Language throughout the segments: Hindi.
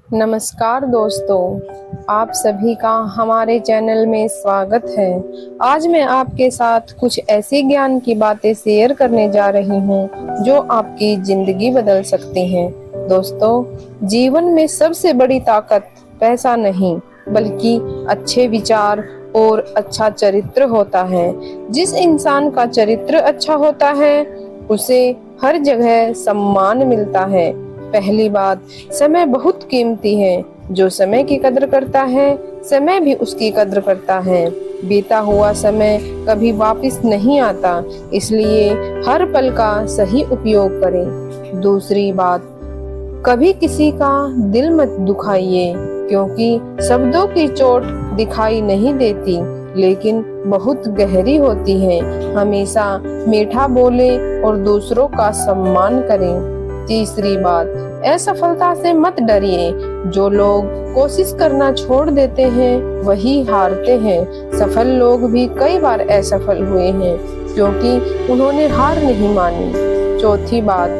नमस्कार दोस्तों, आप सभी का हमारे चैनल में स्वागत है। आज मैं आपके साथ कुछ ऐसे ज्ञान की बातें शेयर करने जा रही हूँ जो आपकी जिंदगी बदल सकती हैं। दोस्तों, जीवन में सबसे बड़ी ताकत पैसा नहीं बल्कि अच्छे विचार और अच्छा चरित्र होता है। जिस इंसान का चरित्र अच्छा होता है उसे हर जगह सम्मान मिलता है। पहली बात, समय बहुत कीमती है। जो समय की कदर करता है, समय भी उसकी कदर करता है। बीता हुआ समय कभी वापस नहीं आता, इसलिए हर पल का सही उपयोग करें। दूसरी बात, कभी किसी का दिल मत दुखाइए, क्योंकि शब्दों की चोट दिखाई नहीं देती लेकिन बहुत गहरी होती है। हमेशा मीठा बोले और दूसरों का सम्मान करें। तीसरी बात, असफलता से मत डरिए। जो लोग कोशिश करना छोड़ देते हैं वही हारते हैं। सफल लोग भी कई बार असफल हुए हैं क्योंकि उन्होंने हार नहीं मानी। चौथी बात,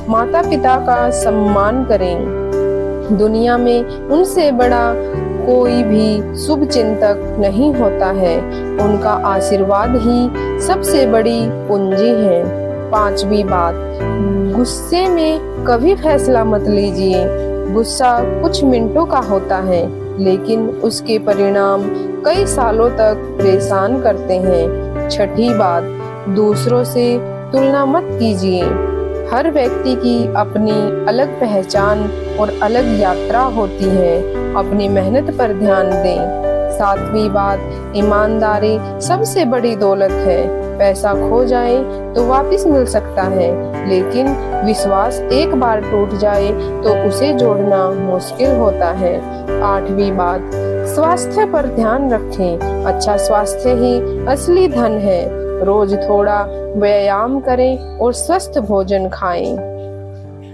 माता पिता का सम्मान करें। दुनिया में उनसे बड़ा कोई भी शुभ चिंतक नहीं होता है। उनका आशीर्वाद ही सबसे बड़ी पूंजी है। पांचवी बात, गुस्से में कभी फैसला मत लीजिए। गुस्सा कुछ मिनटों का होता है लेकिन उसके परिणाम कई सालों तक परेशान करते हैं। छठी बात, दूसरों से तुलना मत कीजिए। हर व्यक्ति की अपनी अलग पहचान और अलग यात्रा होती है। अपनी मेहनत पर ध्यान दें। सातवीं बात, ईमानदारी सबसे बड़ी दौलत है। पैसा खो जाए तो वापस मिल सकता है, लेकिन विश्वास एक बार टूट जाए तो उसे जोड़ना मुश्किल होता है। आठवीं बात, स्वास्थ्य पर ध्यान रखें। अच्छा स्वास्थ्य ही असली धन है। रोज थोड़ा व्यायाम करें और स्वस्थ भोजन खाएं।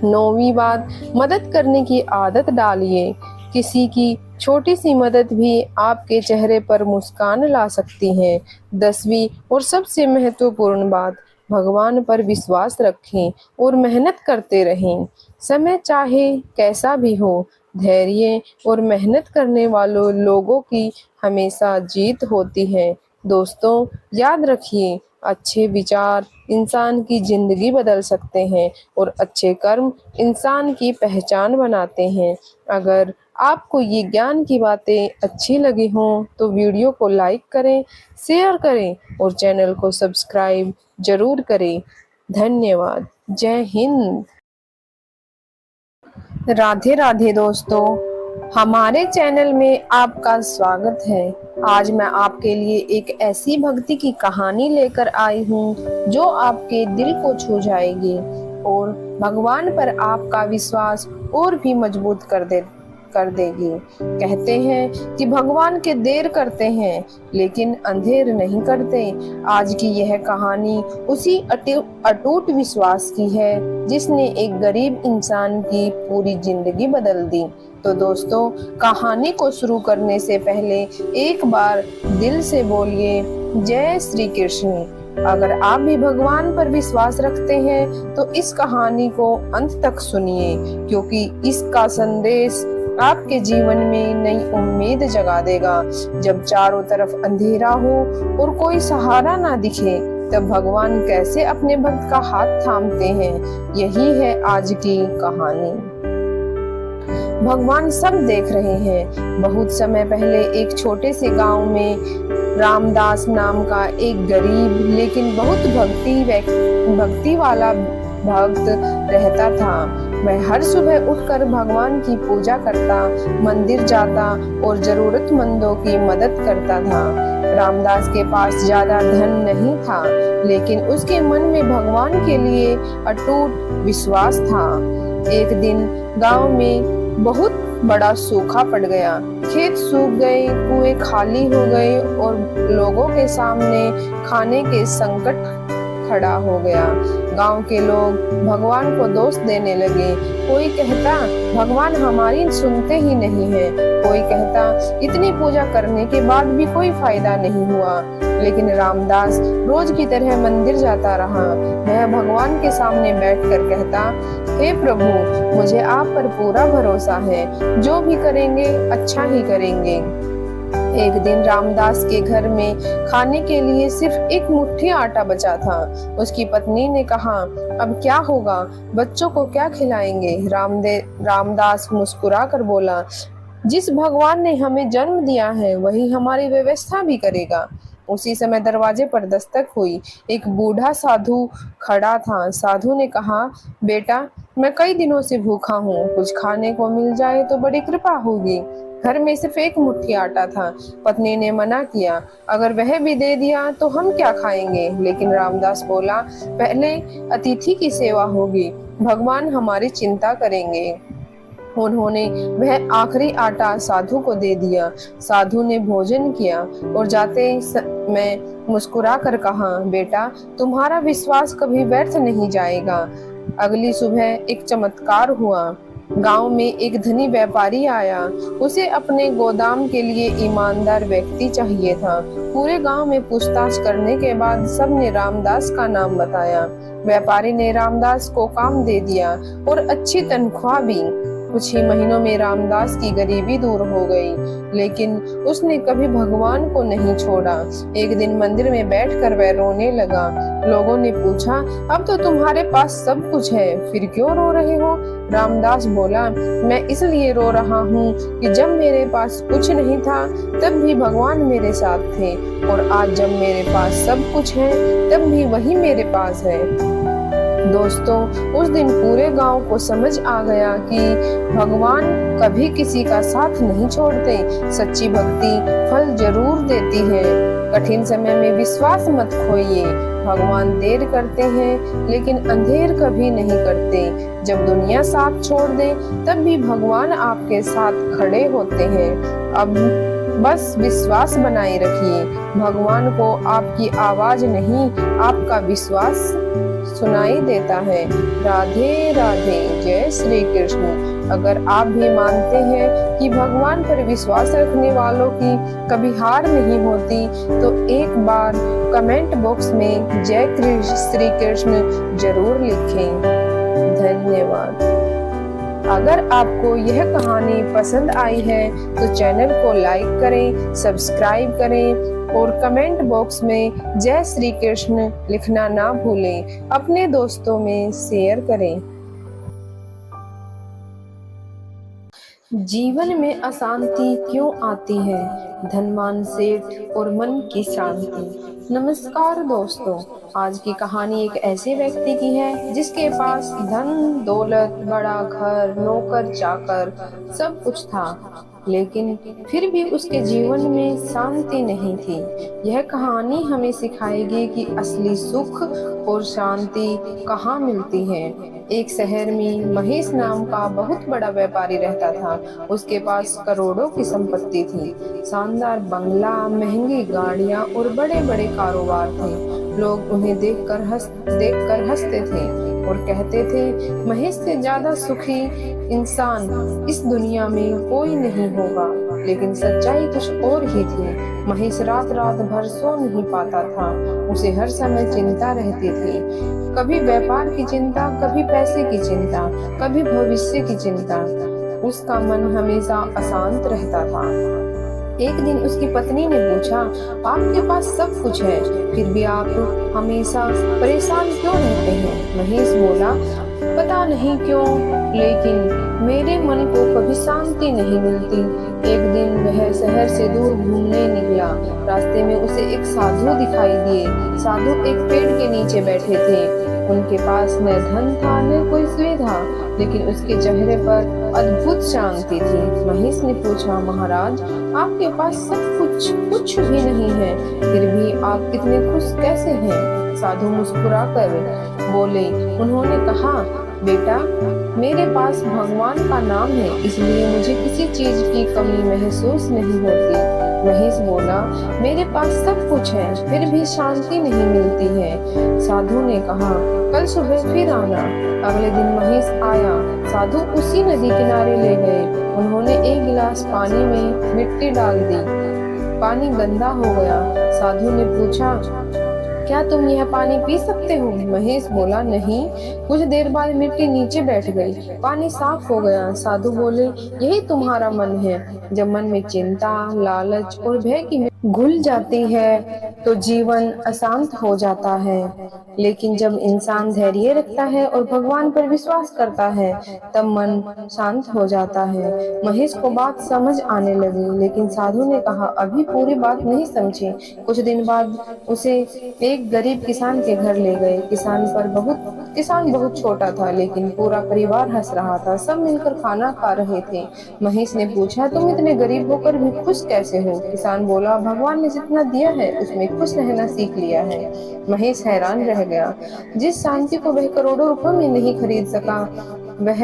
नौवीं बात, मदद करने की आदत डालिए। किसी की छोटी सी मदद भी आपके चेहरे पर मुस्कान ला सकती है। 10वीं और सबसे महत्वपूर्ण बात, भगवान पर विश्वास रखें और मेहनत करते रहें। समय चाहे कैसा भी हो, धैर्य और मेहनत करने वालों लोगों की हमेशा जीत होती है। दोस्तों, याद रखिए, अच्छे विचार इंसान की जिंदगी बदल सकते हैं और अच्छे कर्म इंसान की पहचान बनाते हैं। अगर आपको ये ज्ञान की बातें अच्छी लगी हों तो वीडियो को लाइक करें, शेयर करें और चैनल को सब्सक्राइब जरूर करें। धन्यवाद। जय हिंद। राधे राधे दोस्तों, हमारे चैनल में आपका स्वागत है। आज मैं आपके लिए एक ऐसी भक्ति की कहानी लेकर आई हूँ जो आपके दिल को छू जाएगी और भगवान पर आपका विश्वास और भी मजबूत कर देगी। कहते हैं कि भगवान के देर करते हैं लेकिन अंधेर नहीं करते। आज की यह कहानी उसी अटूट विश्वास की है जिसने एक गरीब इंसान की पूरी जिंदगी बदल दी। तो दोस्तों, कहानी को शुरू करने से पहले एक बार दिल से बोलिए जय श्री कृष्ण। अगर आप भी भगवान पर विश्वास रखते हैं तो इस कहानी को अंत तक सुनिए, क्योंकि इसका संदेश आपके जीवन में नई उम्मीद जगा देगा। जब चारों तरफ अंधेरा हो और कोई सहारा ना दिखे, तब भगवान कैसे अपने भक्त का हाथ थामते हैं, यही है आज की कहानी। भगवान सब देख रहे हैं। बहुत समय पहले एक छोटे से गांव में रामदास नाम का एक गरीब लेकिन बहुत भक्ति वाला भक्त रहता था। वह हर सुबह उठकर भगवान की पूजा करता, मंदिर जाता और जरूरतमंदों की मदद करता था। रामदास के पास ज्यादा धन नहीं था, लेकिन उसके मन में भगवान के लिए अटूट विश्वास था। एक दिन गांव में बहुत बड़ा सूखा पड़ गया। खेत सूख गए, कुएं खाली हो गए और लोगों के सामने खाने के संकट खड़ा हो गया। गांव के लोग भगवान को दोष देने लगे। कोई कहता भगवान हमारी सुनते ही नहीं है, कोई कहता इतनी पूजा करने के बाद भी कोई फायदा नहीं हुआ। लेकिन रामदास रोज की तरह मंदिर जाता रहा। वह भगवान के सामने बैठकर कहता, हे प्रभु, मुझे आप पर पूरा भरोसा है, जो भी करेंगे अच्छा ही करेंगे। एक दिन रामदास के घर में खाने के लिए सिर्फ एक मुट्ठी आटा बचा था। उसकी पत्नी ने कहा, अब क्या होगा, बच्चों को क्या खिलाएंगे? रामदास मुस्कुरा कर बोला, जिस भगवान ने हमें जन्म दिया है वही हमारी व्यवस्था भी करेगा। उसी समय दरवाजे पर दस्तक हुई। एक बूढ़ा साधु खड़ा था। साधु ने कहा, बेटा, मैं कई दिनों से भूखा हूँ, कुछ खाने को मिल जाए तो बड़ी कृपा होगी। घर में सिर्फ एक मुट्ठी आटा था। पत्नी ने मना किया, अगर वह भी दे दिया तो हम क्या खाएंगे? लेकिन रामदास बोला, पहले अतिथि की सेवा होगी, भगवान हमारी चिंता करेंगे। उन्होंने वह आखिरी आटा साधु को दे दिया। साधु ने भोजन किया और जाते समय मुस्कुरा कर कहा, बेटा, तुम्हारा विश्वास कभी व्यर्थ नहीं जाएगा। अगली सुबह एक चमत्कार हुआ। गांव में एक धनी व्यापारी आया। उसे अपने गोदाम के लिए ईमानदार व्यक्ति चाहिए था। पूरे गांव में पूछताछ करने के बाद सबने रामदास का नाम बताया। व्यापारी ने रामदास को काम दे दिया और अच्छी तनख्वाह भी। कुछ ही महीनों में रामदास की गरीबी दूर हो गई, लेकिन उसने कभी भगवान को नहीं छोड़ा। एक दिन मंदिर में बैठकर वह रोने लगा। लोगों ने पूछा, अब तो तुम्हारे पास सब कुछ है, फिर क्यों रो रहे हो? रामदास बोला, मैं इसलिए रो रहा हूँ कि जब मेरे पास कुछ नहीं था तब भी भगवान मेरे साथ थे, और आज जब मेरे पास सब कुछ है तब भी वही मेरे पास है। दोस्तों, उस दिन पूरे गांव को समझ आ गया कि भगवान कभी किसी का साथ नहीं छोड़ते। सच्ची भक्ति फल जरूर देती है। कठिन समय में विश्वास मत खोइए। भगवान देर करते हैं लेकिन अंधेर कभी नहीं करते। जब दुनिया साथ छोड़ दे तब भी भगवान आपके साथ खड़े होते हैं। अब बस विश्वास बनाए रखिए। भगवान को आपकी आवाज नहीं, आपका विश्वास सुनाई देता है। राधे राधे, जय श्री कृष्ण। अगर आप भी मानते हैं कि भगवान पर विश्वास रखने वालों की कभी हार नहीं होती, तो एक बार कमेंट बॉक्स में जय श्री कृष्ण जरूर लिखें। धन्यवाद। अगर आपको यह कहानी पसंद आई है तो चैनल को लाइक करें, सब्सक्राइब करें और कमेंट बॉक्स में जय श्री कृष्ण लिखना ना भूलें। अपने दोस्तों में शेयर करें। जीवन में अशांति क्यों आती है? धनवान सेठ और मन की शांति। नमस्कार दोस्तों, आज की कहानी एक ऐसे व्यक्ति की है जिसके पास धन दौलत, बड़ा घर, नौकर चाकर सब कुछ था, लेकिन फिर भी उसके जीवन में शांति नहीं थी। यह कहानी हमें सिखाएगी कि असली सुख और शांति कहाँ मिलती है। एक शहर में महेश नाम का बहुत बड़ा व्यापारी रहता था। उसके पास करोड़ों की संपत्ति थी। शानदार बंगला, महंगी गाड़ियाँ और बड़े बड़े कारोबार थे। लोग उन्हें देखकर हंसते थे और कहते थे, महेश से ज्यादा सुखी इंसान इस दुनिया में कोई नहीं होगा। लेकिन सच्चाई कुछ और ही थी। महेश रात रात भर सो नहीं पाता था। उसे हर समय चिंता रहती थी। कभी व्यापार की चिंता, कभी पैसे की चिंता, कभी भविष्य की चिंता। उसका मन हमेशा अशांत रहता था। एक दिन उसकी पत्नी ने पूछा, आपके पास सब कुछ है, फिर भी आप हमेशा परेशान क्यों रहते हैं? महेश बोला, पता नहीं क्यों, लेकिन मेरे मन को कभी शांति नहीं मिलती। एक दिन वह शहर से दूर घूमने निकला। रास्ते में उसे एक साधु दिखाई दिए। साधु एक पेड़ के नीचे बैठे थे। उनके पास न धन था न कोई सुविधा, लेकिन उसके चेहरे पर अद्भुत शांति थी। महेश ने पूछा, महाराज, आपके पास सब कुछ भी नहीं है, फिर भी आप इतने खुश कैसे हैं? साधु मुस्कुरा कर बोले। उन्होंने कहा, बेटा, मेरे पास भगवान का नाम है, इसलिए मुझे किसी चीज की कमी महसूस नहीं होती। महेश बोला, मेरे पास सब कुछ है, फिर भी शांति नहीं मिलती है। साधु ने कहा, कल सुबह फिर आना। अगले दिन महेश आया। साधु उसी नदी किनारे ले गए। उन्होंने एक गिलास पानी में मिट्टी डाल दी पानी गंदा हो गया। साधु ने पूछा, क्या तुम यह पानी पी सकते हो? महेश बोला, नहीं। कुछ देर बाद मिट्टी नीचे बैठ गई, पानी साफ हो गया। साधु बोले, यही तुम्हारा मन है। जब मन में चिंता, लालच और भय की घुल जाती है तो जीवन अशांत हो जाता है। लेकिन जब इंसान धैर्य रखता है और भगवान पर विश्वास करता है तब मन शांत हो जाता है। महेश को बात समझ आने लगी, लेकिन साधु ने कहा, अभी पूरी बात नहीं समझी। कुछ दिन बाद उसे एक गरीब किसान के घर ले गए। किसान बहुत छोटा था, लेकिन पूरा परिवार हंस रहा था। सब मिलकर खाना खा रहे थे। महेश ने पूछा, तुम इतने गरीब होकर भी खुश कैसे हो? किसान बोला, भगवान ने जितना दिया है उसमें खुश रहना सीख लिया है। महेश हैरान रह गया। जिस शांति को वह करोड़ों रुपयों में नहीं खरीद सका, वह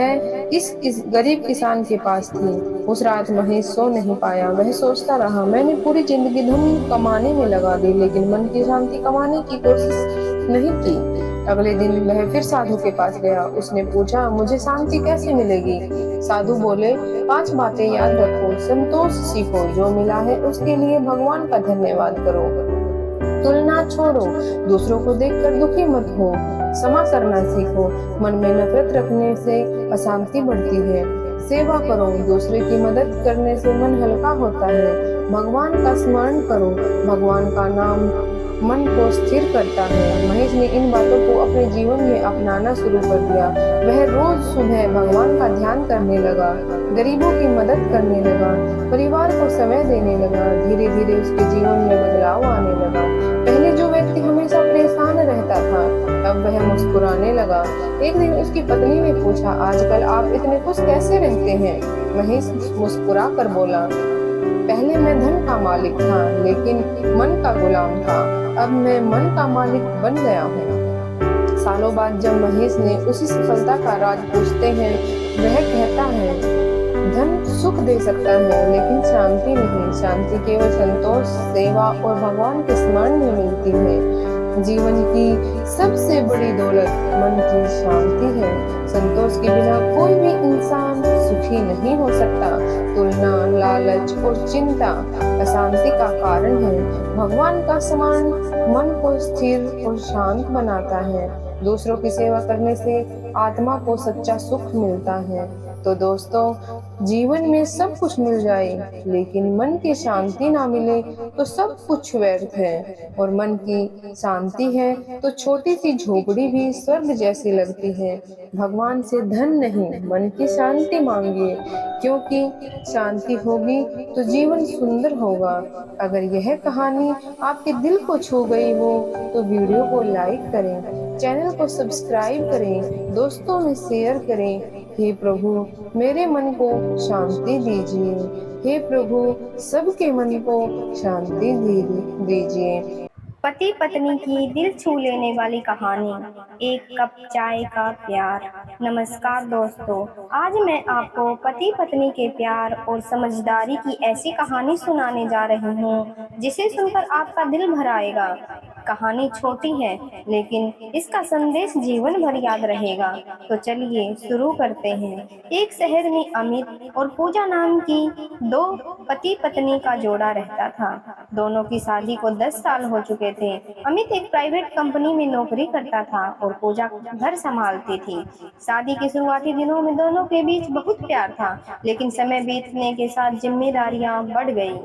इस गरीब किसान के पास थी। उस रात महेश सो नहीं पाया। वह सोचता रहा, मैंने पूरी जिंदगी धन कमाने में लगा दी, लेकिन मन की शांति कमाने की कोशिश नहीं की। अगले दिन वह फिर साधु के पास गया। उसने पूछा, मुझे शांति कैसे मिलेगी? साधु बोले, 5 बातें याद रखो, संतोष सीखो, जो मिला है उसके लिए भगवान का धन्यवाद करो, तुलना छोड़ो, दूसरों को देखकर दुखी मत हो, क्षमा करना सीखो, मन में नफरत रखने से अशांति बढ़ती है, सेवा करो, दूसरे की मदद करने से मन हल्का होता है, भगवान का स्मरण करो, भगवान का नाम मन को स्थिर करता है। महेश ने इन बातों को अपने जीवन में अपनाना शुरू कर दिया। वह रोज सुबह भगवान का ध्यान करने लगा, गरीबों की मदद करने लगा, परिवार को समय देने लगा। धीरे धीरे उसके जीवन में बदलाव आने लगा। पहले जो व्यक्ति हमेशा परेशान रहता था, अब वह मुस्कुराने लगा। एक दिन उसकी पत्नी ने पूछा, आजकल आप इतने खुश कैसे रहते हैं? महेश मुस्कुरा कर बोला, पहले मैं धन का मालिक था, लेकिन मन का गुलाम था। अब मैं मन का मालिक बन गया हूँ। सालों बाद जब महेश ने उसी सफलता का राज पूछते हैं, वह कहता है, धन सुख दे सकता है, लेकिन शांति नहीं। शांति केवल संतोष, सेवा और भगवान के स्मरण में मिलती है। जीवन की सबसे बड़ी दौलत मन की शांति है। संतोष के बिना कोई भी इंसान सुखी नहीं हो सकता। तुलना, लालच और चिंता अशांति का कारण है। भगवान का स्मरण मन को स्थिर और शांत बनाता है। दूसरों की सेवा करने से आत्मा को सच्चा सुख मिलता है। तो दोस्तों, जीवन में सब कुछ मिल जाए लेकिन मन की शांति ना मिले तो सब कुछ व्यर्थ है। और मन की शांति है तो छोटी सी झोपड़ी भी स्वर्ग जैसी लगती है। भगवान से धन नहीं, मन की शांति मांगिए, क्योंकि शांति होगी तो जीवन सुंदर होगा। अगर यह कहानी आपके दिल को छू गई हो तो वीडियो को लाइक करें, चैनल को सब्सक्राइब करें, दोस्तों में शेयर करें। हे प्रभु, मेरे मन को शांति दीजिए। हे प्रभु, सबके मन को शांति दीजिए। पति पत्नी की दिल छू लेने वाली कहानी, एक कप चाय का प्यार। नमस्कार दोस्तों, आज मैं आपको पति पत्नी के प्यार और समझदारी की ऐसी कहानी सुनाने जा रही हूँ जिसे सुनकर आपका दिल भर आएगा। कहानी छोटी है लेकिन इसका संदेश जीवन भर याद रहेगा। तो चलिए शुरू करते हैं। एक शहर में अमित और पूजा नाम की 2 पति पत्नी का जोड़ा रहता था। दोनों की शादी को 10 साल हो चुके थे। अमित एक प्राइवेट कंपनी में नौकरी करता था और पूजा घर संभालती थी। शादी के शुरुआती दिनों में दोनों के बीच बहुत प्यार था, लेकिन समय बीतने के साथ जिम्मेदारियां बढ़ गई।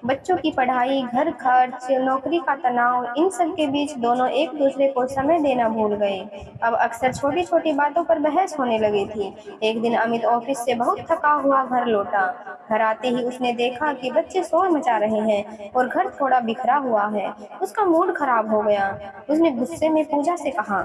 बच्चों की पढ़ाई, घर खर्च, नौकरी का तनाव, इन सब के बीच दोनों एक दूसरे को समय देना भूल गए। अब अक्सर छोटी छोटी बातों पर बहस होने लगी थी। एक दिन अमित ऑफिस से बहुत थका हुआ घर लौटा। घर आते ही उसने देखा कि बच्चे शोर मचा रहे हैं और घर थोड़ा बिखरा हुआ है। उसका मूड खराब हो गया। उसने गुस्से में पूजा से कहा,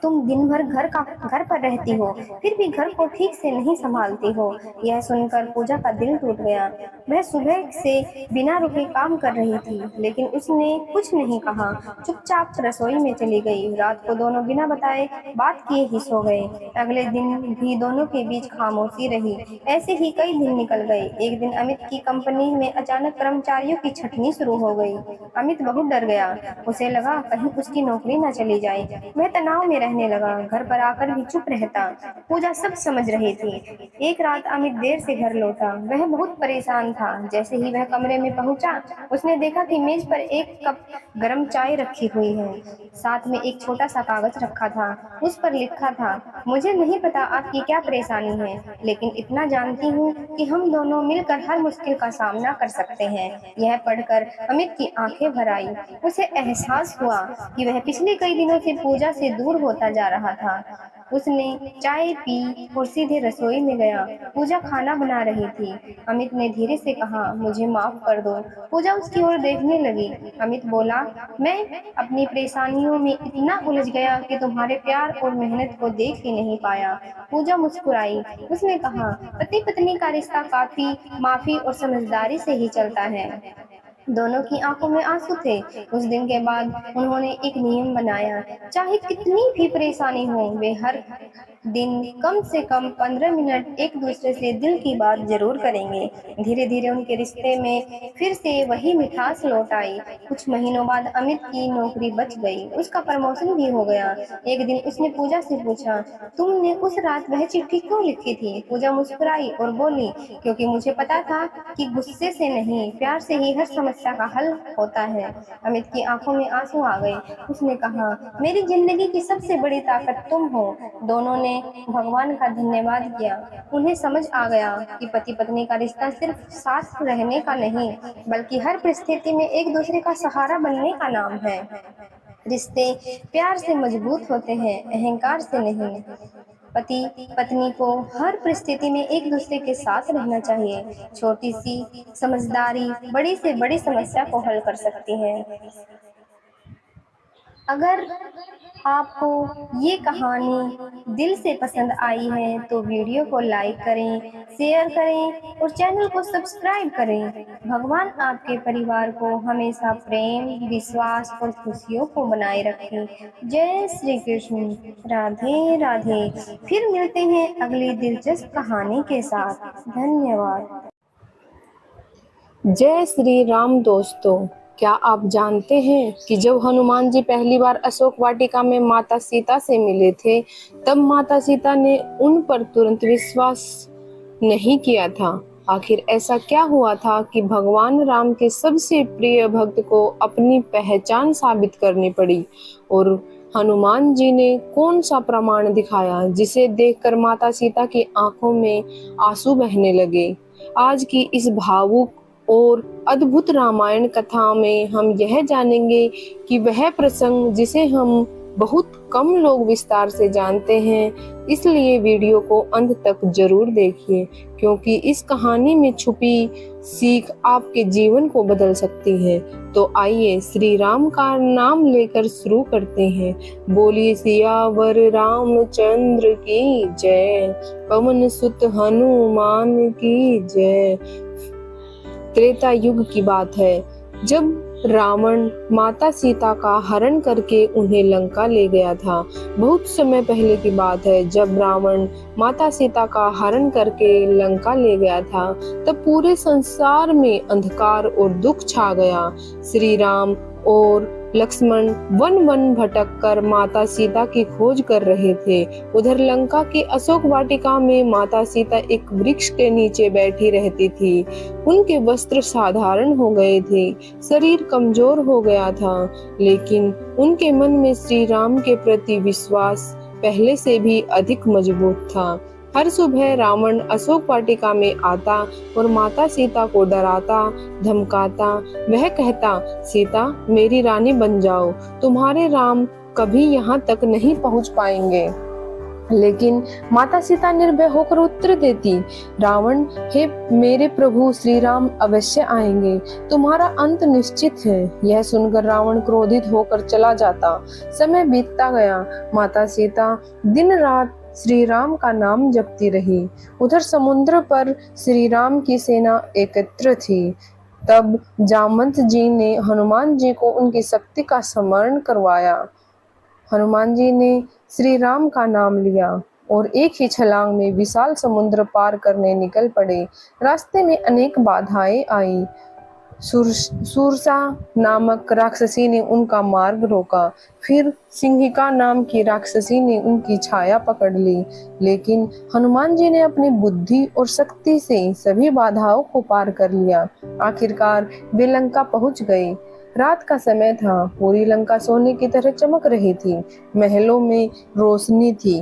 तुम दिन भर घर पर रहती हो, फिर भी घर को ठीक से नहीं संभालती हो। यह सुनकर पूजा का दिल टूट गया। वह सुबह से बिना रुके काम कर रही थी, लेकिन उसने कुछ नहीं कहा, चुपचाप रसोई में चली गई। रात को दोनों बिना बताए बात किए ही सो गए। अगले दिन भी दोनों के बीच खामोशी रही। ऐसे ही कई दिन निकल गए। एक दिन अमित की कंपनी में अचानक कर्मचारियों की छटनी शुरू हो गई। अमित बहुत डर गया। उसे लगा कहीं उसकी नौकरी न चली जाए। वह तनाव में रहने रहने लगा, घर पर आकर भी चुप रहता। पूजा सब समझ रही थी। एक रात अमित देर से घर लौटा। वह बहुत परेशान था। जैसे ही वह कमरे में पहुंचा, उसने देखा कि मेज पर एक कप गर्म चाय रखी हुई है। साथ में एक छोटा सा कागज रखा था। उस पर लिखा था, मुझे नहीं पता आपकी क्या परेशानी है, लेकिन इतना जानती हूँ कि हम दोनों मिलकर हर मुश्किल का सामना कर सकते हैं। यह पढ़कर अमित की आंखें भर आई। उसे एहसास हुआ कि वह पिछले कई दिनों से पूजा से दूर होता जा रहा था। उसने चाय पी और सीधे रसोई में गया। पूजा खाना बना रही थी। अमित ने धीरे से कहा, मुझे माफ कर दो। पूजा उसकी ओर देखने लगी। अमित बोला, मैं अपनी परेशानियों में इतना उलझ गया कि तुम्हारे प्यार और मेहनत को देख ही नहीं पाया। पूजा मुस्कुराई। उसने कहा, पति पत्नी का रिश्ता काफी माफी और समझदारी से ही चलता है। दोनों की आंखों में आंसू थे। उस दिन के बाद उन्होंने एक नियम बनाया, चाहे कितनी भी परेशानी हो, वे हर दिन कम से कम 15 मिनट एक दूसरे से दिल की बात जरूर करेंगे। धीरे धीरे उनके रिश्ते में फिर से वही मिठास लौट आई। कुछ महीनों बाद अमित की नौकरी बच गई। उसका प्रमोशन भी हो गया। एक दिन उसने पूजा से पूछा, तुमने उस रात वह चिट्ठी क्यों लिखी थी? पूजा मुस्कुराई और बोली, क्योंकि मुझे पता था कि गुस्से से नहीं, प्यार से ही हर समस्या का हल होता है। अमित की आंखों में आंसू आ गए। उसने कहा, मेरी जिंदगी की सबसे बड़ी ताकत तुम हो। दोनों ने भगवान का धन्यवाद किया। उन्हें समझ आ गया कि पति पत्नी का रिश्ता सिर्फ साथ रहने का नहीं, बल्कि हर परिस्थिति में एक दूसरे का सहारा बनने का नाम है। रिश्ते प्यार से मजबूत होते हैं, अहंकार से नहीं। पति पत्नी को हर परिस्थिति में एक दूसरे के साथ रहना चाहिए। छोटी सी समझदारी बड़ी से बड़ी समस्या को हल कर सकती है। अगर आपको ये कहानी दिल से पसंद आई है तो वीडियो को लाइक करें, शेयर करें और चैनल को सब्सक्राइब करें। भगवान आपके परिवार को हमेशा प्रेम, विश्वास और खुशियों को बनाए रखें। जय श्री कृष्ण। राधे राधे। फिर मिलते हैं अगली दिलचस्प कहानी के साथ। धन्यवाद। जय श्री राम दोस्तों, क्या आप जानते हैं कि जब हनुमान जी पहली बार अशोक वाटिका में माता सीता से मिले थे, तब माता सीता ने उन पर तुरंत विश्वास नहीं किया था। आखिर ऐसा क्या हुआ था कि भगवान राम के सबसे प्रिय भक्त को अपनी पहचान साबित करनी पड़ी? और हनुमान जी ने कौन सा प्रमाण दिखाया जिसे देखकर माता सीता की आंखों में आंसू बहने लगे? आज की इस भावुक और अद्भुत रामायण कथा में हम यह जानेंगे कि वह प्रसंग जिसे हम बहुत कम लोग विस्तार से जानते हैं। इसलिए वीडियो को अंत तक जरूर देखिए, क्योंकि इस कहानी में छुपी सीख आपके जीवन को बदल सकती है। तो आइए श्री राम का नाम लेकर शुरू करते हैं। बोलिए सियावर रामचंद्र की जय, पवन सुत हनुमान की जय। त्रेता युग की बात है, जब रावण माता सीता का हरण करके उन्हें लंका ले गया था। बहुत समय पहले की बात है, जब रावण माता सीता का हरण करके लंका ले गया था, तब पूरे संसार में अंधकार और दुख छा गया। श्री राम और लक्ष्मण वन वन भटक कर माता सीता की खोज कर रहे थे। उधर लंका की अशोक वाटिका में माता सीता एक वृक्ष के नीचे बैठी रहती थी। उनके वस्त्र साधारण हो गए थे, शरीर कमजोर हो गया था, लेकिन उनके मन में श्री राम के प्रति विश्वास पहले से भी अधिक मजबूत था। हर सुबह रावण अशोक वाटिका में आता और माता सीता को डराता धमकाता। वह कहता, सीता मेरी रानी बन जाओ, तुम्हारे राम कभी यहाँ तक नहीं पहुँच पाएंगे। लेकिन माता सीता निर्भय होकर उत्तर देती, रावण, हे मेरे प्रभु श्री राम अवश्य आएंगे, तुम्हारा अंत निश्चित है। यह सुनकर रावण क्रोधित होकर चला जाता। समय बीतता गया। माता सीता दिन रात श्री राम का नाम जपती रही। उधर समुद्र पर श्री राम की सेना एकत्र थी। तब जामवंत जी ने हनुमान जी को उनकी शक्ति का स्मरण करवाया। हनुमान जी ने श्री राम का नाम लिया और एक ही छलांग में विशाल समुद्र पार करने निकल पड़े। रास्ते में अनेक बाधाएं आई सूरसा नामक राक्षसी ने उनका मार्ग रोका। फिर सिंहिका नाम की राक्षसी ने उनकी छाया पकड़ ली, लेकिन हनुमान जी ने अपनी बुद्धि और शक्ति से सभी बाधाओं को पार कर लिया। आखिरकार वे लंका पहुंच गए। रात का समय था, पूरी लंका सोने की तरह चमक रही थी। महलों में रोशनी थी,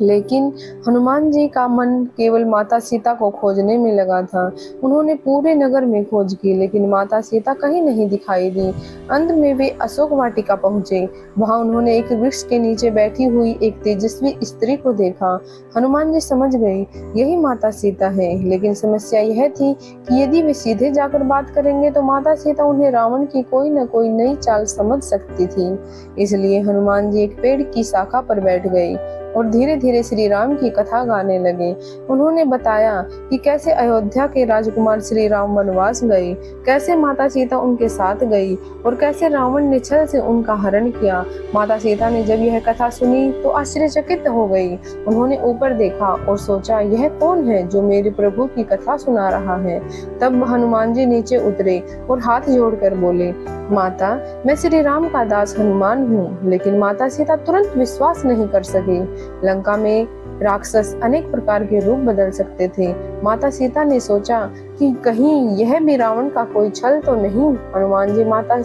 लेकिन हनुमान जी का मन केवल माता सीता को खोजने में लगा था। उन्होंने पूरे नगर में खोज की, लेकिन माता सीता कहीं नहीं दिखाई दी। अंत में वे अशोक वाटिका पहुंचे। वहां उन्होंने एक वृक्ष के नीचे बैठी हुई एक तेजस्वी स्त्री को देखा। हनुमान जी समझ गए यही माता सीता है, लेकिन समस्या यह थी कि यदि वे सीधे जाकर बात करेंगे तो माता सीता उन्हें रावण की कोई न कोई नई चाल समझ सकती थी। इसलिए हनुमान जी एक पेड़ की शाखा पर बैठ गए और धीरे धीरे श्री राम की कथा गाने लगे। उन्होंने बताया कि कैसे अयोध्या के राजकुमार श्री राम वनवास गए, कैसे माता सीता उनके साथ गई और कैसे रावण ने छल से उनका हरण किया। माता सीता ने जब यह कथा सुनी तो आश्चर्यचकित हो गई। उन्होंने ऊपर देखा और सोचा, यह कौन है जो मेरे प्रभु की कथा सुना रहा है। तब हनुमान जी नीचे उतरे और हाथ जोड़कर बोले, माता, मैं श्री राम का दास हनुमान हूँ। लेकिन माता सीता तुरंत विश्वास नहीं कर सकी। लंका में राक्षस अनेक प्रकार के रूप बदल सकते थे। माता सीता ने सोचा कि कहीं यह भी रावण का कोई छल तो नहीं। हनुमान जी माता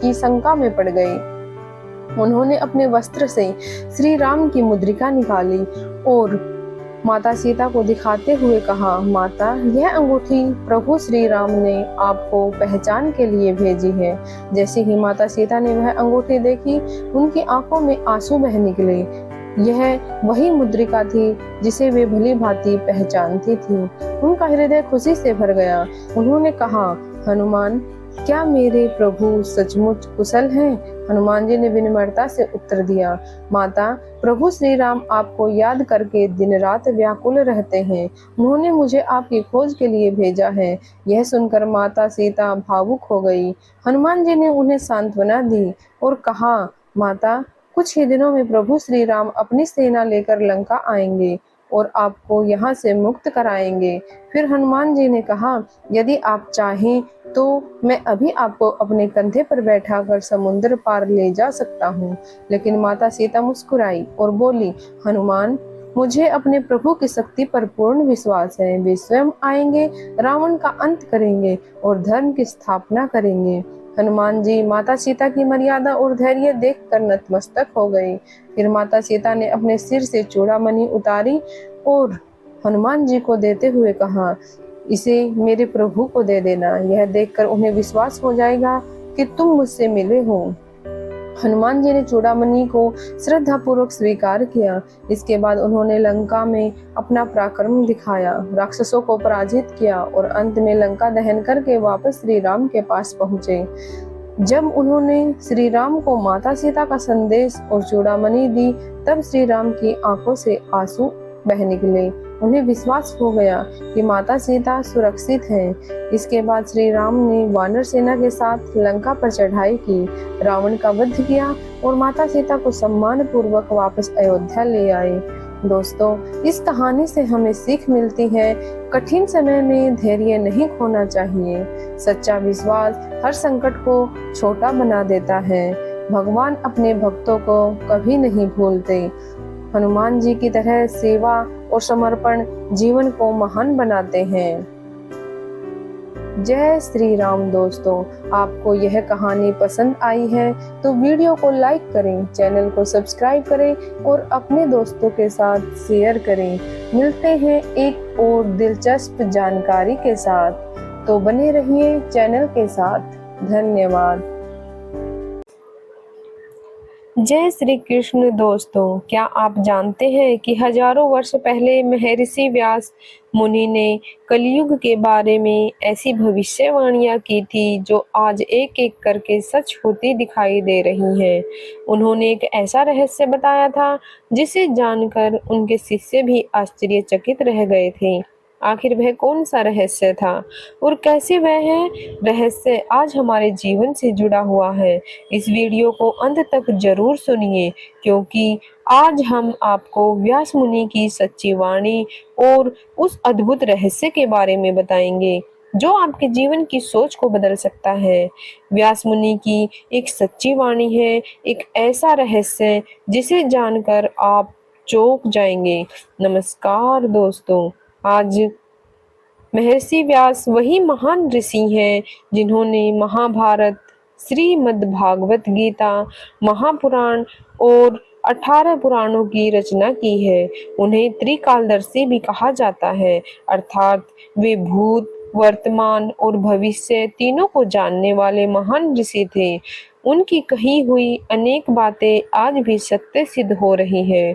की शंका में पड़ गए। उन्होंने अपने वस्त्र से श्री राम की मुद्रिका निकाली और माता सीता को दिखाते हुए कहा, माता, यह अंगूठी प्रभु श्री राम ने आपको पहचान के लिए भेजी है। जैसे ही माता सीता ने वह अंगूठी देखी, उनकी आंखों में आंसू बह निकले। यह वही मुद्रिका थी जिसे वे भली भांति पहचानती थी। उनका हृदय खुशी से भर गया। उन्होंने कहा, हनुमान, क्या मेरे प्रभु सचमुच कुशल हैं? हनुमान जी ने विनम्रता से उत्तर दिया, माता, प्रभु श्री राम आपको याद करके दिन रात व्याकुल रहते हैं। उन्होंने मुझे आपकी खोज के लिए भेजा है। यह सुनकर माता सीता भावुक हो गई। हनुमान जी ने उन्हें सांत्वना दी और कहा, माता, कुछ ही दिनों में प्रभु श्री राम अपनी सेना लेकर लंका आएंगे और आपको यहाँ से मुक्त कराएंगे। फिर हनुमान जी ने कहा, यदि आप चाहें तो मैं अभी आपको अपने कंधे पर बैठाकर समुद्र पार ले जा सकता हूँ। लेकिन माता सीता मुस्कुराई और बोली, हनुमान, मुझे अपने प्रभु की शक्ति पर पूर्ण विश्वास है। वे स्वयं आएंगे, रावण का अंत करेंगे और धर्म की स्थापना करेंगे। हनुमान जी माता सीता की मर्यादा और धैर्य देखकर नतमस्तक हो गए। फिर माता सीता ने अपने सिर से चूड़ामणि उतारी और हनुमान जी को देते हुए कहा, इसे मेरे प्रभु को दे देना। यह देखकर उन्हें विश्वास हो जाएगा कि तुम मुझसे मिले हो। हनुमान जी ने चूड़ामणि को श्रद्धा पूर्वक स्वीकार किया। इसके बाद उन्होंने लंका में अपना पराक्रम दिखाया, राक्षसों को पराजित किया और अंत में लंका दहन करके वापस श्री राम के पास पहुंचे। जब उन्होंने श्री राम को माता सीता का संदेश और चूड़ामणि दी, तब श्री राम की आंखों से आंसू बह निकले। उन्हें विश्वास हो गया कि माता सीता सुरक्षित हैं। इसके बाद श्री राम ने वानर सेना के साथ लंका पर चढ़ाई की, रावण का वध किया और माता सीता को सम्मान पूर्वक वापस अयोध्या ले आए। दोस्तों, इस कहानी से हमें सीख मिलती है, कठिन समय में धैर्य नहीं खोना चाहिए। सच्चा विश्वास हर संकट को छोटा बना देता है। भगवान अपने भक्तों को कभी नहीं भूलते। हनुमान जी की तरह सेवा और समर्पण जीवन को महान बनाते हैं। जय श्री राम। दोस्तों, आपको यह कहानी पसंद आई है तो वीडियो को लाइक करें, चैनल को सब्सक्राइब करें और अपने दोस्तों के साथ शेयर करें। मिलते हैं एक और दिलचस्प जानकारी के साथ, तो बने रहिए चैनल के साथ। धन्यवाद। जय श्री कृष्ण। दोस्तों, क्या आप जानते हैं कि हजारों वर्ष पहले महर्षि व्यास मुनि ने कलयुग के बारे में ऐसी भविष्यवाणियां की थी जो आज एक एक करके सच होती दिखाई दे रही हैं। उन्होंने एक ऐसा रहस्य बताया था जिसे जानकर उनके शिष्य भी आश्चर्यचकित रह गए थे। आखिर वह कौन सा रहस्य था और कैसे वह रहस्य आज हमारे जीवन से जुड़ा हुआ है? इस वीडियो को अंत तक जरूर सुनिए, क्योंकि आज हम आपको व्यास मुनि की सच्ची वाणी और उस अद्भुत रहस्य के बारे में बताएंगे जो आपके जीवन की सोच को बदल सकता है। व्यास मुनि की एक सच्ची वाणी है, एक ऐसा रहस्य जिसे जानकर आप चौंक जाएंगे। नमस्कार दोस्तों, आज महर्षि व्यास वही महान ऋषि हैं जिन्होंने महाभारत, श्रीमद् भागवत गीता, महापुराण और 18 पुराणों की रचना की है। उन्हें त्रिकालदर्शी भी कहा जाता है, अर्थात वे भूत, वर्तमान और भविष्य तीनों को जानने वाले महान ऋषि थे। उनकी कही हुई अनेक बातें आज भी सत्य सिद्ध हो रही है।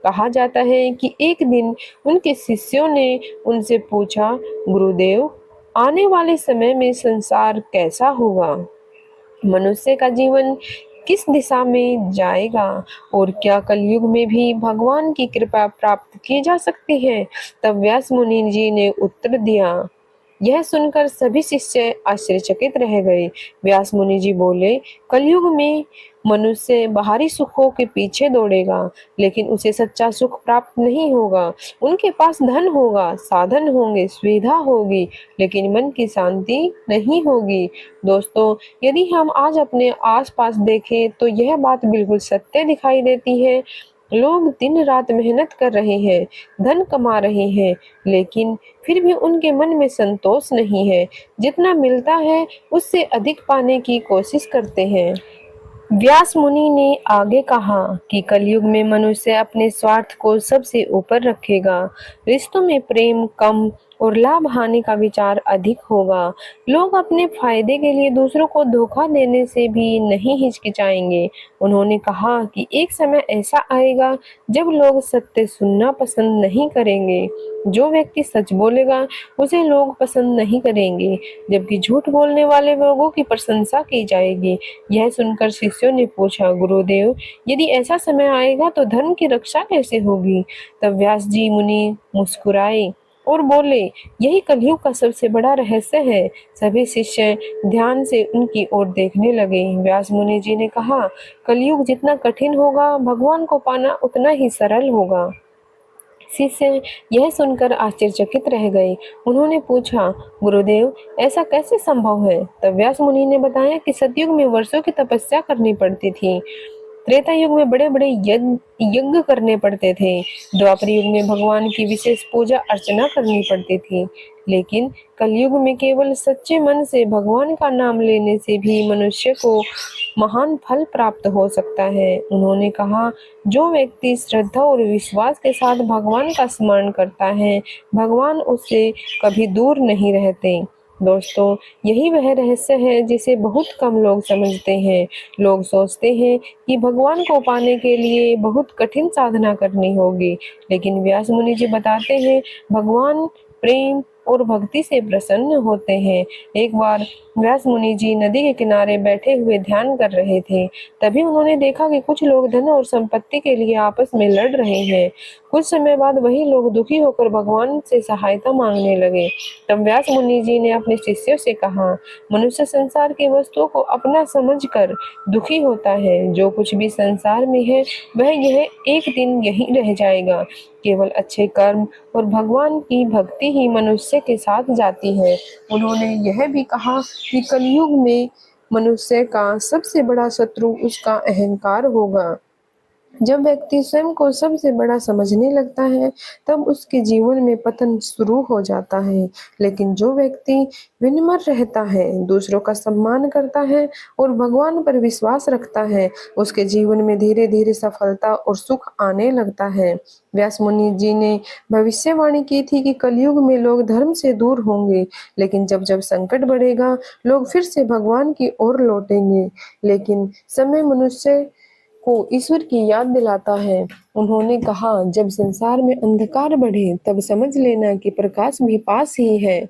कहा जाता है कि एक दिन उनके शिष्यों ने उनसे पूछा, गुरुदेव, आने वाले समय में संसार कैसा होगा? मनुष्य का जीवन किस दिशा में जाएगा और क्या कलयुग में भी भगवान की कृपा प्राप्त की जा सकती है? तब व्यास मुनि जी ने उत्तर दिया। यह सुनकर सभी शिष्य आश्चर्यचकित रह गए। व्यास मुनि जी बोले, कलयुग में मनुष्य बाहरी सुखों के पीछे दौड़ेगा, लेकिन उसे सच्चा सुख प्राप्त नहीं होगा। उनके पास धन होगा, साधन होंगे, सुविधा होगी, लेकिन मन की शांति नहीं होगी। दोस्तों, यदि हम आज अपने आसपास देखें तो यह बात बिल्कुल सत्य दिखाई देती है। लोग दिन रात मेहनत कर रहे हैं, धन कमा रहे हैं, लेकिन फिर भी उनके मन में संतोष नहीं है। जितना मिलता है उससे अधिक पाने की कोशिश करते हैं। व्यास मुनि ने आगे कहा कि कलयुग में मनुष्य अपने स्वार्थ को सबसे ऊपर रखेगा। रिश्तों में प्रेम कम और लाभ हानि का विचार अधिक होगा। लोग अपने फायदे के लिए दूसरों को धोखा देने से भी नहीं हिचकिचाएंगे। उन्होंने कहा कि एक समय ऐसा आएगा जब लोग सत्य सुनना पसंद नहीं करेंगे। जो व्यक्ति सच बोलेगा उसे लोग पसंद नहीं करेंगे, जबकि झूठ बोलने वाले लोगों की प्रशंसा की जाएगी। यह सुनकर शिष्यों ने पूछा, गुरुदेव, यदि ऐसा समय आएगा तो धर्म की रक्षा कैसे होगी? तब व्यास जी मुनि मुस्कुराए और बोले, यही कलयुग का सबसे बड़ा रहस्य है। सभी शिष्य ध्यान से उनकी ओर देखने लगे। व्यास मुनि जी ने कहा, कलयुग जितना कठिन होगा, भगवान को पाना उतना ही सरल होगा। शिष्य यह सुनकर आश्चर्यचकित रह गए। उन्होंने पूछा, गुरुदेव, ऐसा कैसे संभव है? तब व्यास मुनि ने बताया कि सतयुग में वर्षों की तपस्या करनी पड़ती थी, त्रेता युग में बड़े बड़े यज्ञ करने पड़ते थे, द्वापर युग में भगवान की विशेष पूजा अर्चना करनी पड़ती थी, लेकिन कलयुग में केवल सच्चे मन से भगवान का नाम लेने से भी मनुष्य को महान फल प्राप्त हो सकता है। उन्होंने कहा, जो व्यक्ति श्रद्धा और विश्वास के साथ भगवान का स्मरण करता है, भगवान उससे कभी दूर नहीं रहते। दोस्तों, यही वह रहस्य है जिसे बहुत कम लोग समझते हैं। लोग सोचते हैं कि भगवान को पाने के लिए बहुत कठिन साधना करनी होगी, लेकिन व्यास मुनि जी बताते हैं, भगवान प्रेम और भक्ति से प्रसन्न होते हैं। एक बार व्यास मुनि जी नदी के किनारे बैठे हुए ध्यान कर रहे थे। तभी उन्होंने देखा कि कुछ लोग धन और संपत्ति के लिए आपस में लड़ रहे हैं। कुछ समय बाद वही लोग दुखी होकर भगवान से सहायता मांगने लगे। तब व्यास मुनि जी ने अपने शिष्यों से कहा, मनुष्य संसार की वस्तुओं को अपना समझकर दुखी होता है। जो कुछ भी संसार में है वह यह एक दिन यही रह जाएगा। केवल अच्छे कर्म और भगवान की भक्ति ही मनुष्य के साथ जाती है। उन्होंने यह भी कहा कि कलयुग में मनुष्य का सबसे बड़ा शत्रु उसका अहंकार होगा। जब व्यक्ति स्वयं को सबसे बड़ा समझने लगता है, तब उसके जीवन में पतन शुरू हो जाता है। लेकिन जो व्यक्ति विनम्र रहता है, दूसरों का सम्मान करता है और भगवान पर विश्वास रखता है, उसके जीवन में धीरे धीरे सफलता और सुख आने लगता है। व्यास मुनि जी ने भविष्यवाणी की थी कि कलयुग में लोग धर्म से दूर होंगे, लेकिन जब जब संकट बढ़ेगा, लोग फिर से भगवान की ओर लौटेंगे। लेकिन समय मनुष्य को ईश्वर की याद दिलाता है। उन्होंने कहा, जब संसार में अंधकार बढ़े तब समझ लेना कि प्रकाश भी पास ही है।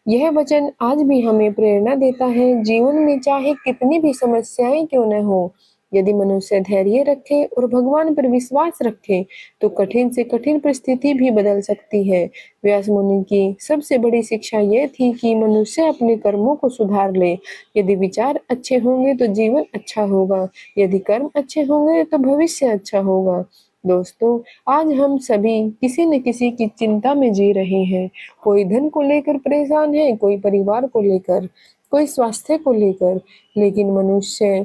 यह वचन आज भी हमें प्रेरणा देता है। जीवन में चाहे कितनी भी समस्याएं क्यों न हो, यदि मनुष्य धैर्य रखे और भगवान पर विश्वास रखे तो कठिन से कठिन परिस्थिति भी बदल सकती है। व्यास मुनि की सबसे बड़ी शिक्षा यह थी कि मनुष्य अपने कर्मों को सुधार ले। यदि विचार अच्छे होंगे तो जीवन अच्छा होगा, यदि कर्म अच्छे होंगे तो भविष्य अच्छा होगा। दोस्तों, आज हम सभी किसी न किसी की चिंता में जी रहे हैं। कोई धन को लेकर परेशान है, कोई परिवार को लेकर, कोई स्वास्थ्य को लेकर। लेकिन मनुष्य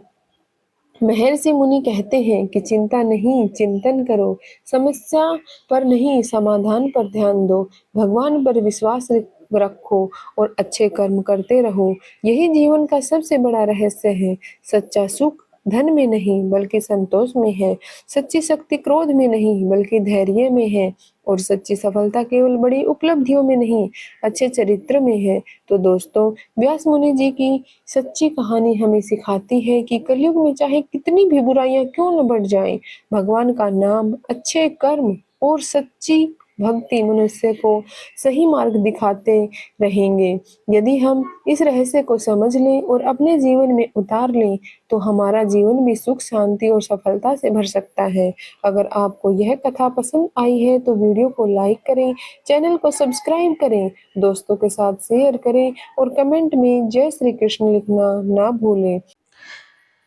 महर्षि मुनि कहते हैं कि चिंता नहीं, चिंतन करो। समस्या पर नहीं, समाधान पर ध्यान दो। भगवान पर विश्वास रखो और अच्छे कर्म करते रहो। यही जीवन का सबसे बड़ा रहस्य है। सच्चा सुख धन में नहीं बल्कि संतोष में है। सच्ची शक्ति क्रोध में नहीं बल्कि धैर्य में है। और सच्ची सफलता केवल बड़ी उपलब्धियों में नहीं, अच्छे चरित्र में है। तो दोस्तों, व्यास मुनि जी की सच्ची कहानी हमें सिखाती है कि कलयुग में चाहे कितनी भी बुराइयां क्यों न बढ़ जाएं, भगवान का नाम, अच्छे कर्म और सच्ची भक्ति मनुष्य को सही मार्ग दिखाते रहेंगे। यदि हम इस रहस्य को समझ लें और अपने जीवन में उतार लें, तो हमारा जीवन भी सुख, शांति और सफलता से भर सकता है। अगर आपको यह कथा पसंद आई है तो वीडियो को लाइक करें, चैनल को सब्सक्राइब करें, दोस्तों के साथ शेयर करें और कमेंट में जय श्री कृष्ण लिखना ना भूलें।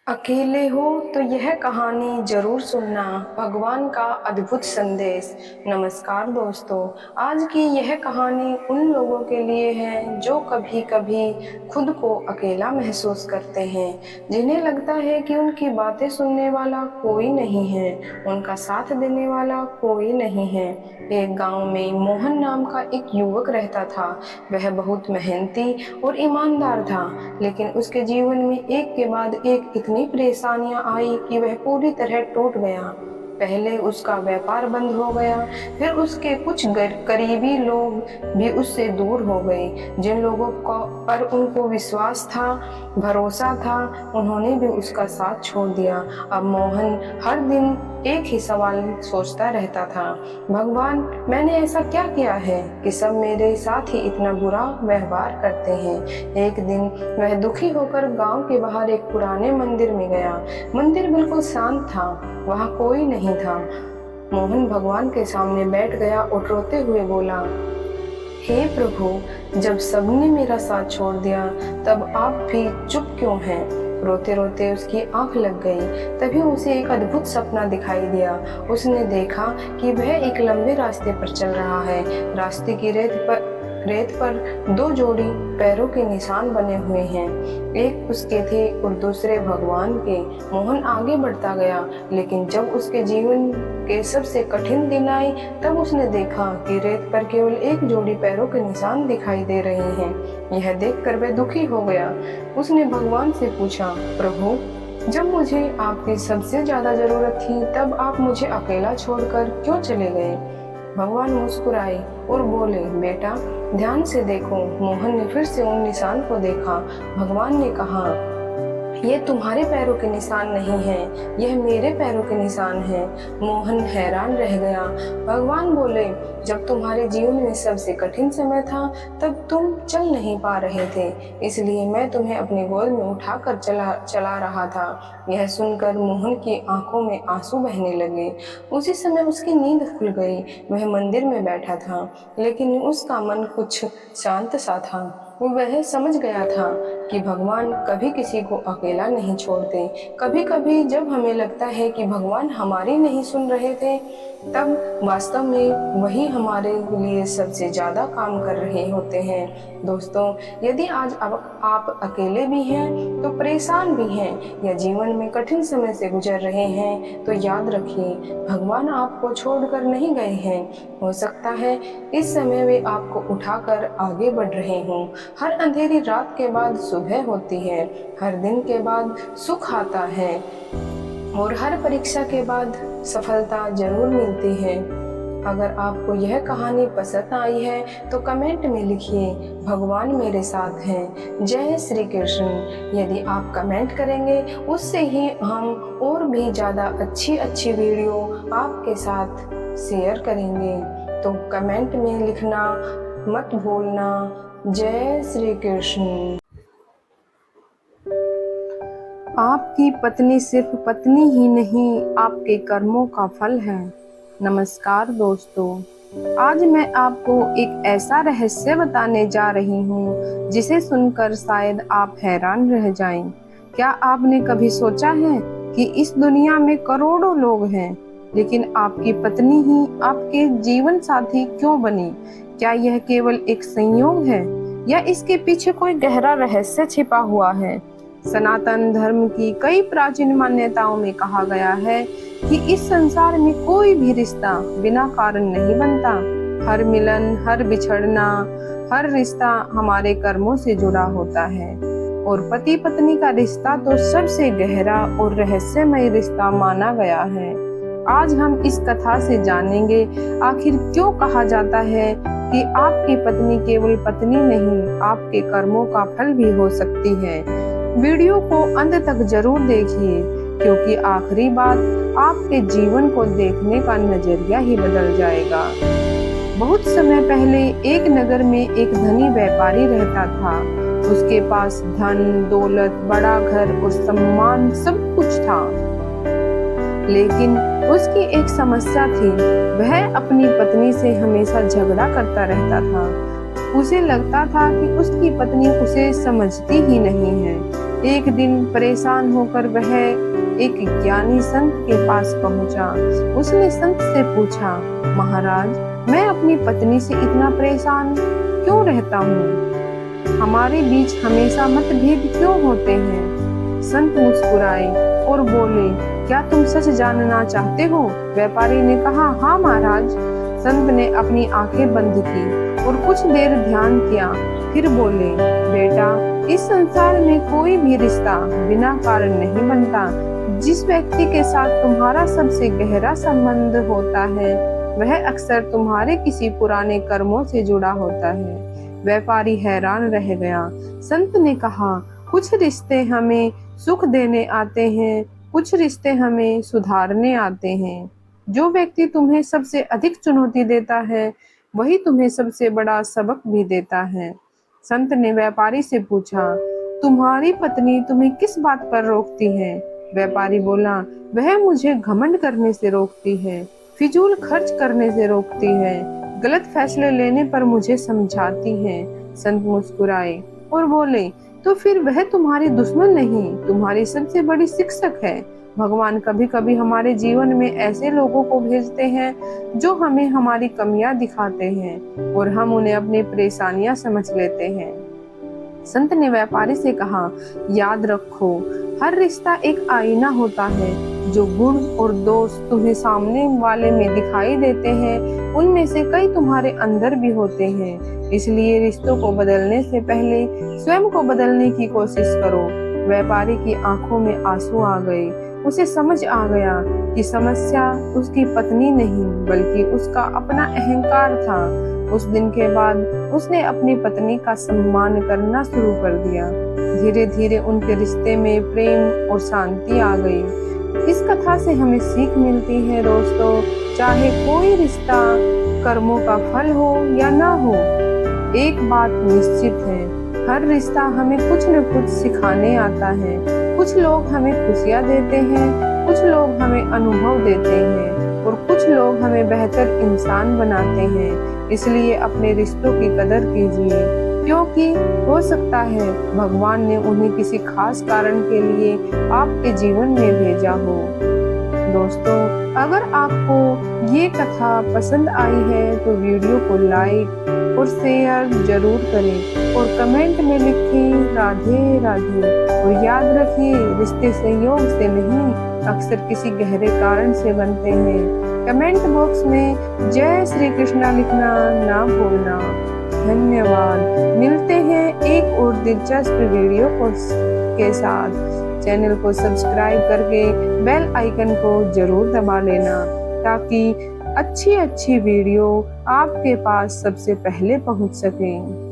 अकेले हो तो यह कहानी जरूर सुनना, भगवान का अद्भुत संदेश। नमस्कार दोस्तों, आज की यह कहानी उन लोगों के लिए है जो कभी कभी खुद को अकेला महसूस करते हैं, जिन्हें लगता है कि उनकी बातें सुनने वाला कोई नहीं है, उनका साथ देने वाला कोई नहीं है। एक गांव में मोहन नाम का एक युवक रहता था। वह बहुत मेहनती और ईमानदार था, लेकिन उसके जीवन में एक के बाद एक इतनी परेशानियां आई कि वह पूरी तरह टूट गया। पहले उसका व्यापार बंद हो गया, फिर उसके कुछ करीबी लोग भी उससे दूर हो गए। जिन लोगों पर उनको विश्वास था, भरोसा था, उन्होंने भी उसका साथ छोड़ दिया। अब मोहन हर दिन एक ही सवाल सोचता रहता था, भगवान, मैंने ऐसा क्या किया है कि सब मेरे साथ ही इतना बुरा व्यवहार करते हैं। एक दिन वह दुखी होकर गांव के बाहर एक पुराने मंदिर में गया। मंदिर बिल्कुल शांत था, वहां कोई नहीं था। मोहन भगवान के सामने बैठ गया और रोते हुए बोला, हे प्रभु, जब सबने मेरा साथ छोड़ दिया तब आप भी चुप क्यों हैं? रोते रोते उसकी आंख लग गई। तभी उसे एक अद्भुत सपना दिखाई दिया। उसने देखा कि वह एक लंबे रास्ते पर चल रहा है। रास्ते की रेत पर दो जोड़ी पैरों के निशान बने हुए हैं। एक उसके थे और दूसरे भगवान के। मोहन आगे बढ़ता गया, लेकिन जब उसके जीवन के सबसे कठिन दिन आए तब उसने देखा कि रेत पर केवल एक जोड़ी पैरों के निशान दिखाई दे रहे हैं। यह देखकर वह दुखी हो गया। उसने भगवान से पूछा, प्रभु, जब मुझे आपकी सबसे ज्यादा जरूरत थी तब आप मुझे अकेला छोड़कर क्यों चले गए? भगवान मुस्कुराए और बोले, बेटा, ध्यान से देखो। मोहन ने फिर से उन निशान को देखा। भगवान ने कहा, ये तुम्हारे पैरों के निशान नहीं हैं, यह मेरे पैरों के निशान हैं। मोहन हैरान रह गया। भगवान बोले, जब तुम्हारे जीवन में सबसे कठिन समय था तब तुम चल नहीं पा रहे थे, इसलिए मैं तुम्हें अपनी गोद में उठाकर चला रहा था। यह सुनकर मोहन की आंखों में आंसू बहने लगे। उसी समय उसकी नींद खुल गई। वह मंदिर में बैठा था, लेकिन उसका मन कुछ शांत सा था। वह समझ गया था कि भगवान कभी किसी को अकेला नहीं छोड़ते। कभी कभी जब हमें लगता है कि भगवान हमारी नहीं सुन रहे थे, तब वास्तव में वही हमारे लिए सबसे ज्यादा काम कर रहे होते हैं। दोस्तों, यदि आज आप अकेले भी हैं तो परेशान भी हैं या जीवन में कठिन समय से गुजर रहे हैं, तो याद रखिए, भगवान आपको छोड़कर नहीं गए हैं। हो सकता है इस समय वे आपको उठाकर आगे बढ़ रहे हों। हर अंधेरी रात के बाद सुबह होती है, हर दिन के बाद सुख आता है और हर परीक्षा के बाद सफलता जरूर मिलती है। अगर आपको यह कहानी पसंद आई है तो कमेंट में लिखिए, भगवान मेरे साथ हैं, जय श्री कृष्ण। यदि आप कमेंट करेंगे, उससे ही हम और भी ज़्यादा अच्छी वीडियो आपके साथ शेयर करेंगे। तो कमेंट में लिखना मत भूलना। जय श्री कृष्ण। आपकी पत्नी सिर्फ पत्नी ही नहीं, आपके कर्मों का फल है। नमस्कार दोस्तों, आज मैं आपको एक ऐसा रहस्य बताने जा रही हूँ जिसे सुनकर शायद आप हैरान रह जाएं। क्या आपने कभी सोचा है कि इस दुनिया में करोड़ों लोग हैं, लेकिन आपकी पत्नी ही आपके जीवन साथी क्यों बनी? क्या यह केवल एक संयोग है या इसके पीछे कोई गहरा रहस्य छिपा हुआ है? सनातन धर्म की कई प्राचीन मान्यताओं में कहा गया है कि इस संसार में कोई भी रिश्ता बिना कारण नहीं बनता। हर मिलन, हर बिछड़ना, हर रिश्ता हमारे कर्मों से जुड़ा होता है और पति पत्नी का रिश्ता तो सबसे गहरा और रहस्यमय रिश्ता माना गया है। आज हम इस कथा से जानेंगे आखिर क्यों कहा जाता है कि आपकी पत्नी केवल पत्नी नहीं, आपके कर्मों का फल भी हो सकती है। वीडियो को अंत तक जरूर देखिए, क्योंकि आखिरी बात आपके जीवन को देखने का नजरिया ही बदल जाएगा। बहुत समय पहले एक नगर में एक धनी व्यापारी रहता था। उसके पास धन, दौलत, बड़ा घर और सम्मान सब कुछ था। लेकिन उसकी एक समस्या थी, वह अपनी पत्नी से हमेशा झगड़ा करता रहता था। उसे लगता था कि उसकी पत्नी उसे समझती ही नहीं है। एक दिन परेशान होकर वह एक ज्ञानी संत के पास पहुंचा। उसने संत से पूछा, महाराज, मैं अपनी पत्नी से इतना परेशान क्यों रहता हूँ? हमारे बीच हमेशा मतभेद क्यों होते हैं? संत मुस्कुराए और बोले, क्या तुम सच जानना चाहते हो? व्यापारी ने कहा, हाँ महाराज। संत ने अपनी आंखें बंद की और कुछ देर ध्यान किया, फिर बोले, बेटा, इस संसार में कोई भी रिश्ता बिना कारण नहीं बनता। जिस व्यक्ति के साथ तुम्हारा सबसे गहरा संबंध होता है, वह अक्सर तुम्हारे किसी पुराने कर्मों से जुड़ा होता है। व्यापारी हैरान रह गया। संत ने कहा, कुछ रिश्ते हमें सुख देने आते हैं, कुछ रिश्ते हमें सुधारने आते हैं। जो व्यक्ति तुम्हें सबसे अधिक चुनौती देता है, वही तुम्हें सबसे बड़ा सबक भी देता है। संत ने व्यापारी से पूछा, तुम्हारी पत्नी तुम्हें किस बात पर रोकती है? व्यापारी बोला, वह मुझे घमंड करने से रोकती है, फिजूल खर्च करने से रोकती है, गलत फैसले लेने पर मुझे समझाती है। संत मुस्कुराए और बोले, तो फिर वह तुम्हारी दुश्मन नहीं, तुम्हारी सबसे बड़ी शिक्षक है। भगवान कभी कभी हमारे जीवन में ऐसे लोगों को भेजते हैं जो हमें हमारी कमियां दिखाते हैं और हम उन्हें अपनी परेशानियां समझ लेते हैं। संत ने व्यापारी से कहा, याद रखो, हर रिश्ता एक आईना होता है। जो गुण और दोष तुम्हें सामने वाले में दिखाई देते हैं, उनमें से कई तुम्हारे अंदर भी होते हैं। इसलिए रिश्तों को बदलने से पहले स्वयं को बदलने की कोशिश करो। व्यापारी की आंखों में आंसू आ गए। उसे समझ आ गया कि समस्या उसकी पत्नी नहीं, बल्कि उसका अपना अहंकार था। उस दिन के बाद उसने अपनी पत्नी का सम्मान करना शुरू कर दिया। धीरे धीरे उनके रिश्ते में प्रेम और शांति आ गई। इस कथा से हमें सीख मिलती है दोस्तों, चाहे कोई रिश्ता कर्मों का फल हो या ना हो, एक बात निश्चित है, हर रिश्ता हमें कुछ न कुछ सिखाने आता है। कुछ लोग हमें खुशियाँ देते हैं, कुछ लोग हमें अनुभव देते हैं और कुछ लोग हमें बेहतर इंसान बनाते हैं। इसलिए अपने रिश्तों की कदर कीजिए, क्योंकि हो सकता है भगवान ने उन्हें किसी खास कारण के लिए आपके जीवन में भेजा हो। दोस्तों, अगर आपको ये कथा पसंद आई है तो वीडियो को लाइक और शेयर जरूर करें और कमेंट में लिखें राधे राधे। और याद रखिए, रिश्ते संयोग से नहीं, अक्सर किसी गहरे कारण से बनते हैं। कमेंट बॉक्स में जय श्री कृष्णा लिखना ना भूलना। धन्यवाद। मिलते हैं एक और दिलचस्प वीडियो के साथ। चैनल को सब्सक्राइब करके बेल आइकन को जरूर दबा लेना, ताकि अच्छी वीडियो आपके पास सबसे पहले पहुंच सकें।